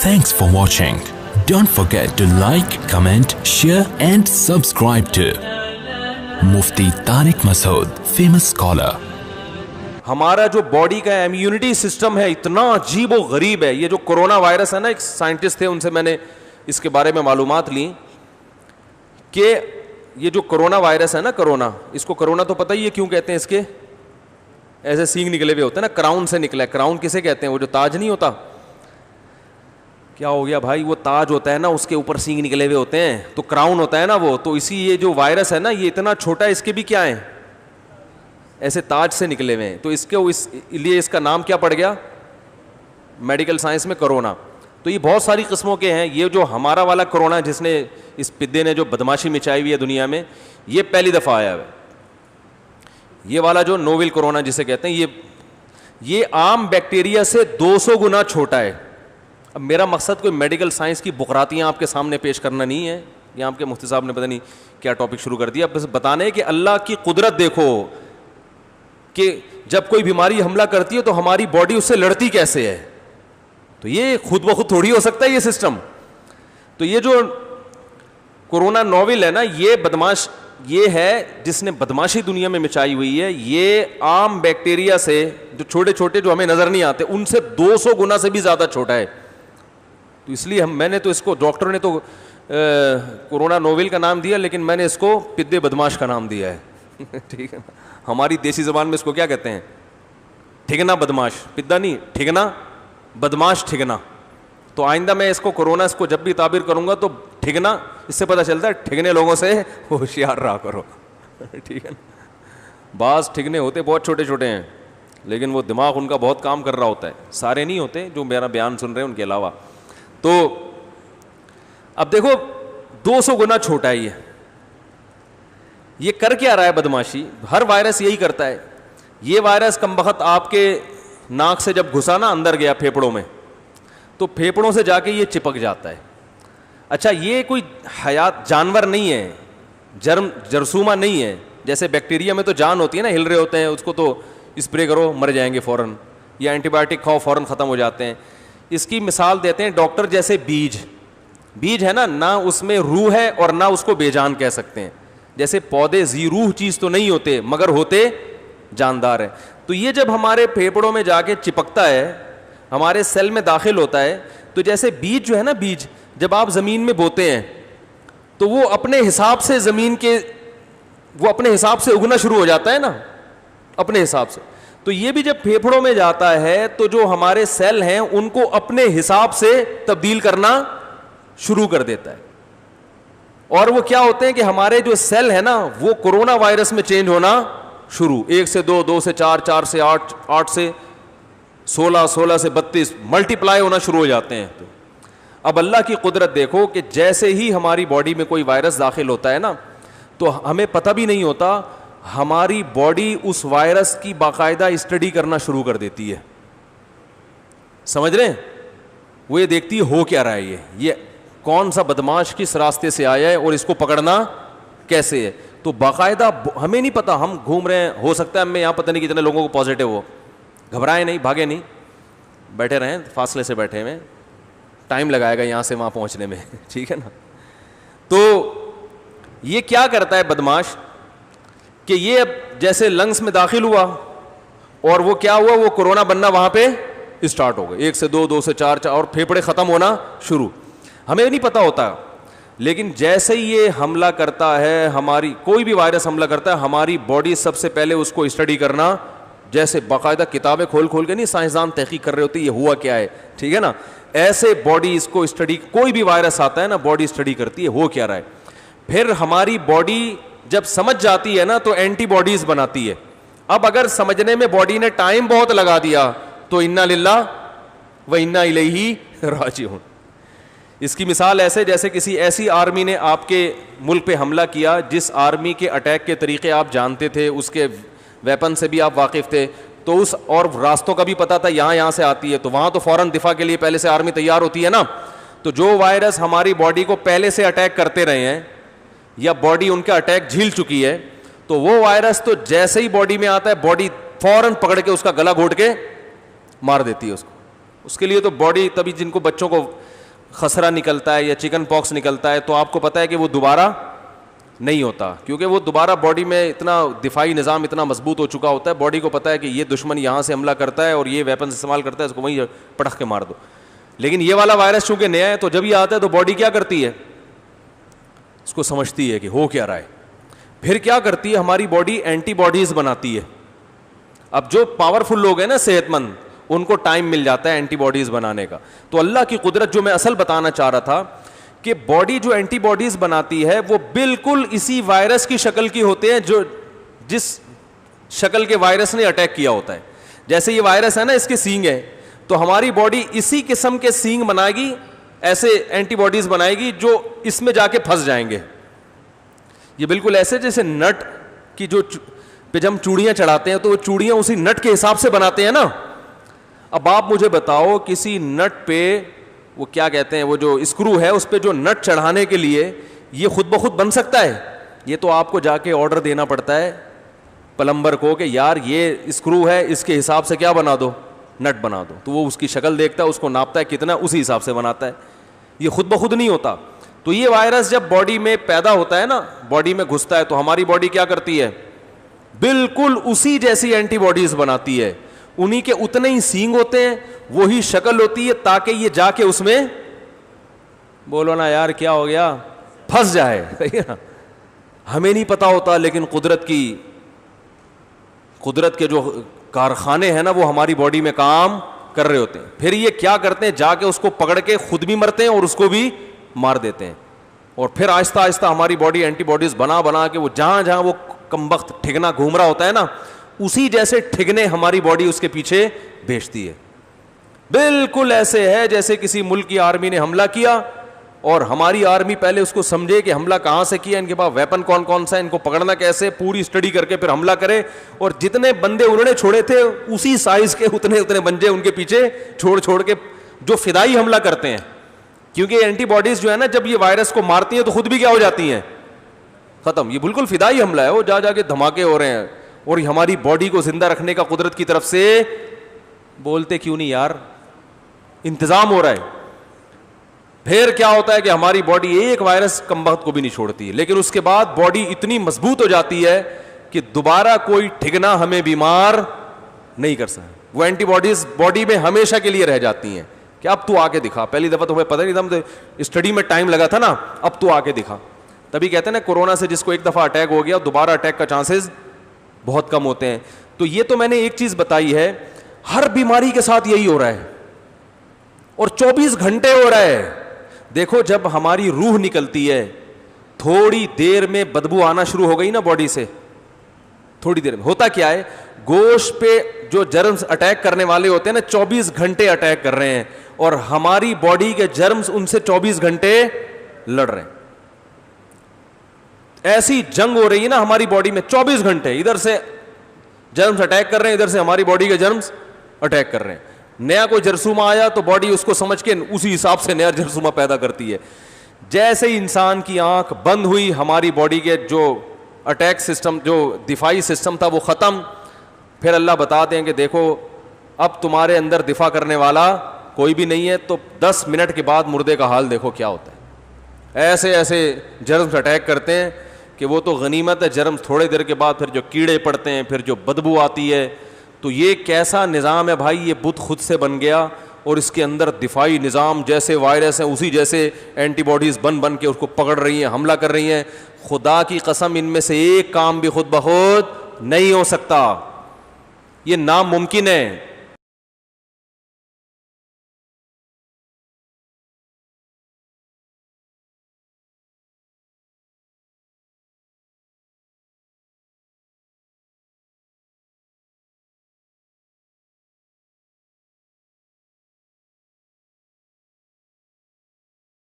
Thanks for watching. Don't forget to like, comment, share and subscribe to Mufti Tariq Masood, famous scholar. ہمارا جو body کا immunity system ہے اتنا عجیب و غریب ہے. یہ جو کرونا وائرس ہے نا, ایک سائنٹسٹ تھے, ان سے میں نے اس کے بارے میں معلومات لی کہ یہ جو کرونا وائرس ہے نا, کرونا, اس کو کرونا تو پتہ ہی ہے کیوں کہتے ہیں. اس کے ایسے سینگ نکلے ہوئے ہوتے ہیں نا, کراؤن سے نکلا ہے. کراؤن کسے کہتے ہیں؟ وہ جو تاج نہیں ہوتا, کیا ہو گیا بھائی, وہ تاج ہوتا ہے نا, اس کے اوپر سینگ نکلے ہوئے ہوتے ہیں, تو کراؤن ہوتا ہے نا وہ. تو اسی یہ جو وائرس ہے نا, یہ اتنا چھوٹا ہے, اس کے بھی کیا ہیں, ایسے تاج سے نکلے ہوئے ہیں. تو اس کے لیے اس کا نام کیا پڑ گیا میڈیکل سائنس میں, کرونا. تو یہ بہت ساری قسموں کے ہیں. یہ جو ہمارا والا کرونا جس نے, اس پدے نے جو بدماشی مچائی ہوئی ہے دنیا میں, یہ پہلی دفعہ آیا ہے. یہ والا جو نوول کرونا جسے کہتے ہیں, یہ عام بیکٹیریا سے 200 گنا چھوٹا ہے. اب میرا مقصد کوئی میڈیکل سائنس کی بقراتیاں آپ کے سامنے پیش کرنا نہیں ہے. یہ آپ کے مفتی صاحب نے پتہ نہیں کیا ٹاپک شروع کر دیا. بس بتانے کہ اللہ کی قدرت دیکھو کہ جب کوئی بیماری حملہ کرتی ہے تو ہماری باڈی اس سے لڑتی کیسے ہے. تو یہ خود بخود تھوڑی ہو سکتا ہے یہ سسٹم. تو یہ جو کورونا نوول ہے نا, یہ بدماش, یہ ہے جس نے بدماشی دنیا میں مچائی ہوئی ہے. یہ عام بیکٹیریا سے جو چھوٹے چھوٹے جو ہمیں نظر نہیں آتے, ان سے 200 گنا سے بھی زیادہ چھوٹا ہے. تو اس لیے میں نے تو اس کو, ڈاکٹر نے تو کورونا نوول کا نام دیا, لیکن میں نے اس کو پدے بدماش کا نام دیا ہے. ٹھیک ہے نا, ہماری دیسی زبان میں اس کو کیا کہتے ہیں, ٹھگنا بدماش. پدا نہیں, ٹھگنا بدماش, ٹھگنا. تو آئندہ میں اس کو کورونا, اس کو جب بھی تعبیر کروں گا تو ٹھگنا, اس سے پتہ چلتا ہے ٹھگنے لوگوں سے ہوشیار رہا کرو. ٹھیک ہے نا, بعض ٹھگنے ہوتے بہت چھوٹے چھوٹے ہیں, لیکن وہ دماغ ان کا بہت کام کر رہا ہوتا ہے. سارے نہیں ہوتے جو میرا بیان سن رہے ہیں ان کے علاوہ. تو اب دیکھو 200 گنا چھوٹا ہے یہ کر کیا رہا ہے بدماشی. ہر وائرس یہی کرتا ہے. یہ وائرس کم بخت آپ کے ناک سے جب گھسا نا, اندر گیا پھیپڑوں میں, تو پھیپڑوں سے جا کے یہ چپک جاتا ہے. اچھا, یہ کوئی حیات جانور نہیں ہے, جرثومہ نہیں ہے. جیسے بیکٹیریا میں تو جان ہوتی ہے نا, ہل رہے ہوتے ہیں, اس کو تو اسپرے کرو مر جائیں گے فوراً, یا اینٹی بایوٹک کھاؤ فوراً ختم ہو جاتے ہیں. اس کی مثال دیتے ہیں ڈاکٹر, جیسے بیج ہے نا, نہ اس میں روح ہے اور نہ اس کو بے جان کہہ سکتے ہیں. جیسے پودے ذی روح چیز تو نہیں ہوتے, مگر ہوتے جاندار ہیں. تو یہ جب ہمارے پھیپڑوں میں جا کے چپکتا ہے, ہمارے سیل میں داخل ہوتا ہے, تو جیسے بیج جو ہے نا, بیج جب آپ زمین میں بوتے ہیں تو وہ اپنے حساب سے زمین کے, وہ اپنے حساب سے اگنا شروع ہو جاتا ہے نا, اپنے حساب سے. تو یہ بھی جب پھیپڑوں میں جاتا ہے تو جو ہمارے سیل ہیں ان کو اپنے حساب سے تبدیل کرنا شروع کر دیتا ہے. اور وہ کیا ہوتے ہیں کہ ہمارے جو سیل ہے نا, وہ کورونا وائرس میں چینج ہونا شروع, 1 سے 2, 2 سے 4, 4 سے 8, 8 سے 16, 16 سے 32 ملٹیپلائی ہونا شروع ہو جاتے ہیں. تو اب اللہ کی قدرت دیکھو کہ جیسے ہی ہماری باڈی میں کوئی وائرس داخل ہوتا ہے نا, تو ہمیں پتہ بھی نہیں ہوتا, ہماری باڈی اس وائرس کی باقاعدہ اسٹڈی کرنا شروع کر دیتی ہے. سمجھ رہے ہیں, وہ یہ دیکھتی ہے ہو کیا رہا ہے, یہ کون سا بدماش کس راستے سے آیا ہے اور اس کو پکڑنا کیسے ہے. تو باقاعدہ ہمیں نہیں پتا, ہم گھوم رہے ہیں, ہو سکتا ہے ہمیں یہاں پتہ نہیں کتنے لوگوں کو پازیٹیو ہو. گھبرائیں نہیں, بھاگے نہیں, بیٹھے رہیں فاصلے سے بیٹھے ہوئے, ٹائم لگائے گا یہاں سے وہاں پہنچنے میں. ٹھیک ہے نا. تو یہ کیا کرتا ہے بدماش کہ یہ اب جیسے لنگس میں داخل ہوا, اور وہ کیا ہوا, وہ کورونا بننا وہاں پہ اسٹارٹ ہو گئے, 1 سے 2, 2 سے 4, اور پھیپڑے ختم ہونا شروع. ہمیں نہیں پتا ہوتا, لیکن جیسے ہی یہ حملہ کرتا ہے, ہماری کوئی بھی وائرس حملہ کرتا ہے, ہماری باڈی سب سے پہلے اس کو اسٹڈی کرنا, جیسے باقاعدہ کتابیں کھول کھول کے نہیں سائنسدان تحقیق کر رہے ہوتے یہ ہوا کیا ہے. ٹھیک ہے نا, ایسے باڈی اس کو اسٹڈی, کوئی بھی وائرس آتا ہے نا, باڈی اسٹڈی کرتی ہے ہو کیا رہا ہے. پھر ہماری باڈی جب سمجھ جاتی ہے نا تو اینٹی باڈیز بناتی ہے. اب اگر سمجھنے میں باڈی نے ٹائم بہت لگا دیا تو انا للہ و انا الیہ راجعون. اس کی مثال ایسے جیسے کسی ایسی آرمی نے آپ کے ملک پہ حملہ کیا جس آرمی کے اٹیک کے طریقے آپ جانتے تھے, اس کے ویپن سے بھی آپ واقف تھے, تو اس اور راستوں کا بھی پتہ تھا یہاں سے آتی ہے, تو وہاں تو فوراً دفاع کے لیے پہلے سے آرمی تیار ہوتی ہے نا. تو جو وائرس ہماری باڈی کو پہلے سے اٹیک کرتے رہے ہیں یا باڈی ان کا اٹیک جھیل چکی ہے, تو وہ وائرس تو جیسے ہی باڈی میں آتا ہے باڈی فوراً پکڑ کے اس کا گلا گھونٹ کے مار دیتی ہے اس کو. اس کے لیے تو باڈی, تبھی جن کو بچوں کو خسرہ نکلتا ہے یا چکن پاکس نکلتا ہے تو آپ کو پتہ ہے کہ وہ دوبارہ نہیں ہوتا, کیونکہ وہ دوبارہ باڈی میں اتنا دفاعی نظام اتنا مضبوط ہو چکا ہوتا ہے, باڈی کو پتہ ہے کہ یہ دشمن یہاں سے حملہ کرتا ہے اور یہ ویپنز استعمال کرتا ہے, اس کو وہیں پٹخ کے مار دو. لیکن یہ والا وائرس چونکہ نیا ہے تو جب یہ آتا ہے تو باڈی کیا کرتی ہے, اس کو سمجھتی ہے کہ ہو کیا رہا ہے, پھر کیا کرتی ہے ہماری باڈی اینٹی باڈیز بناتی ہے. اب جو پاورفل لوگ ہیں نا صحت مند, ان کو ٹائم مل جاتا ہے اینٹی باڈیز بنانے کا. تو اللہ کی قدرت جو میں اصل بتانا چاہ رہا تھا کہ باڈی جو اینٹی باڈیز بناتی ہے وہ بالکل اسی وائرس کی شکل کی ہوتے ہیں جو جس شکل کے وائرس نے اٹیک کیا ہوتا ہے. جیسے یہ وائرس ہے نا, اس کے سینگ ہے, تو ہماری باڈی اسی قسم کے سینگ بنائے گی, ایسے اینٹی باڈیز بنائے گی جو اس میں جا کے پھنس جائیں گے. یہ بالکل ایسے جیسے نٹ کی جو پہ جب ہم چوڑیاں چڑھاتے ہیں تو وہ چوڑیاں اسی نٹ کے حساب سے بناتے ہیں نا. اب آپ مجھے بتاؤ کسی نٹ پہ وہ کیا کہتے ہیں, وہ جو اسکرو ہے اس پہ جو نٹ چڑھانے کے لیے یہ خود بخود بن سکتا ہے؟ یہ تو آپ کو جا کے آرڈر دینا پڑتا ہے پلمبر کو کہ یار یہ اسکرو ہے, اس کے حساب سے کیا بنا دو, نٹ بنا دو. تو وہ اس کی شکل دیکھتا ہے, اس کو ناپتا ہے کتنا, اسی حساب سے بناتا ہے. یہ خود بخود نہیں ہوتا. تو یہ وائرس جب باڈی میں پیدا ہوتا ہے نا, باڈی میں گھستا ہے, تو ہماری باڈی کیا کرتی ہے, بالکل اسی جیسی اینٹی باڈیز بناتی ہے. انہی کے اتنے ہی سینگ ہوتے ہیں, وہی شکل ہوتی ہے, تاکہ یہ جا کے اس میں, بولو نا یار کیا ہو گیا, پھنس جائے. ہمیں نہیں پتا ہوتا, لیکن قدرت کے جو کارخانے ہیں نا وہ ہماری باڈی میں کام کر رہے ہوتے ہیں. پھر یہ کیا کرتے ہیں, جا کے اس کو پکڑ کے خود بھی مرتے ہیں اور اس کو بھی مار دیتے ہیں. اور پھر آہستہ آہستہ ہماری باڈی اینٹی باڈیز بنا کے وہ جہاں جہاں وہ کمبخت ٹھگنا گھوم رہا ہوتا ہے نا, اسی جیسے ٹھگنے ہماری باڈی اس کے پیچھے بھیجتی ہے. بالکل ایسے ہے جیسے کسی ملک کی آرمی نے حملہ کیا اور ہماری آرمی پہلے اس کو سمجھے کہ حملہ کہاں سے کیا, ان کے پاس ویپن کون کون سا ہے, ان کو پکڑنا کیسے, پوری اسٹڈی کر کے پھر حملہ کرے. اور جتنے بندے انہوں نے چھوڑے تھے اسی سائز کے اتنے بندے ان کے پیچھے چھوڑ کے جو فدائی حملہ کرتے ہیں. کیونکہ اینٹی باڈیز جو ہے نا جب یہ وائرس کو مارتی ہیں تو خود بھی کیا ہو جاتی ہیں, ختم. یہ بالکل فدائی حملہ ہے, وہ جا کے دھماکے ہو رہے ہیں. اور ہماری باڈی کو زندہ رکھنے کا قدرت کی طرف سے, بولتے کیوں نہیں یار, انتظام ہو رہا ہے. پھر کیا ہوتا ہے کہ ہماری باڈی ایک وائرس کمبخت کو بھی نہیں چھوڑتی ہے, لیکن اس کے بعد باڈی اتنی مضبوط ہو جاتی ہے کہ دوبارہ کوئی ٹھگنا ہمیں بیمار نہیں کر سکتا. وہ اینٹی باڈیز باڈی میں ہمیشہ کے لیے رہ جاتی ہیں کہ اب تو آ کے دکھا. پہلی دفعہ تو ہمیں پتہ نہیں تھا, اسٹڈی میں ٹائم لگا تھا نا, اب تو آ کے دکھا. تبھی کہتے ہیں نا کورونا سے جس کو ایک دفعہ اٹیک ہو گیا دوبارہ اٹیک کا چانسز بہت کم ہوتے ہیں. تو یہ تو میں نے ایک چیز بتائی ہے, ہر بیماری کے ساتھ یہی ہو رہا ہے اور 24 گھنٹے ہو رہا ہے. دیکھو جب ہماری روح نکلتی ہے تھوڑی دیر میں بدبو آنا شروع ہو گئی نا باڈی سے, تھوڑی دیر میں ہوتا کیا ہے, گوشت پہ جو جرمز اٹیک کرنے والے ہوتے ہیں نا 24 گھنٹے اٹیک کر رہے ہیں, اور ہماری باڈی کے جرمز ان سے 24 گھنٹے لڑ رہے ہیں. ایسی جنگ ہو رہی ہے نا ہماری باڈی میں 24 گھنٹے, ادھر سے جرمز اٹیک کر رہے ہیں, ادھر سے ہماری باڈی کے جرمز اٹیک کر رہے ہیں. نیا کوئی جرثومہ آیا تو باڈی اس کو سمجھ کے اسی حساب سے نیا جرثومہ پیدا کرتی ہے. جیسے ہی انسان کی آنکھ بند ہوئی ہماری باڈی کے جو اٹیک سسٹم, جو دفاعی سسٹم تھا وہ ختم. پھر اللہ بتا دیں کہ دیکھو اب تمہارے اندر دفاع کرنے والا کوئی بھی نہیں ہے, تو 10 منٹ کے بعد مردے کا حال دیکھو کیا ہوتا ہے. ایسے جرمز اٹیک کرتے ہیں کہ وہ تو غنیمت ہے, جرمز تھوڑے دیر کے بعد پھر جو کیڑے پڑتے ہیں, پھر جو بدبو آتی ہے. تو یہ کیسا نظام ہے بھائی, یہ بت خود سے بن گیا, اور اس کے اندر دفاعی نظام جیسے وائرس ہیں اسی جیسے اینٹی باڈیز بن کے اس کو پکڑ رہی ہیں, حملہ کر رہی ہیں. خدا کی قسم ان میں سے ایک کام بھی خود بخود نہیں ہو سکتا, یہ ناممکن ہے.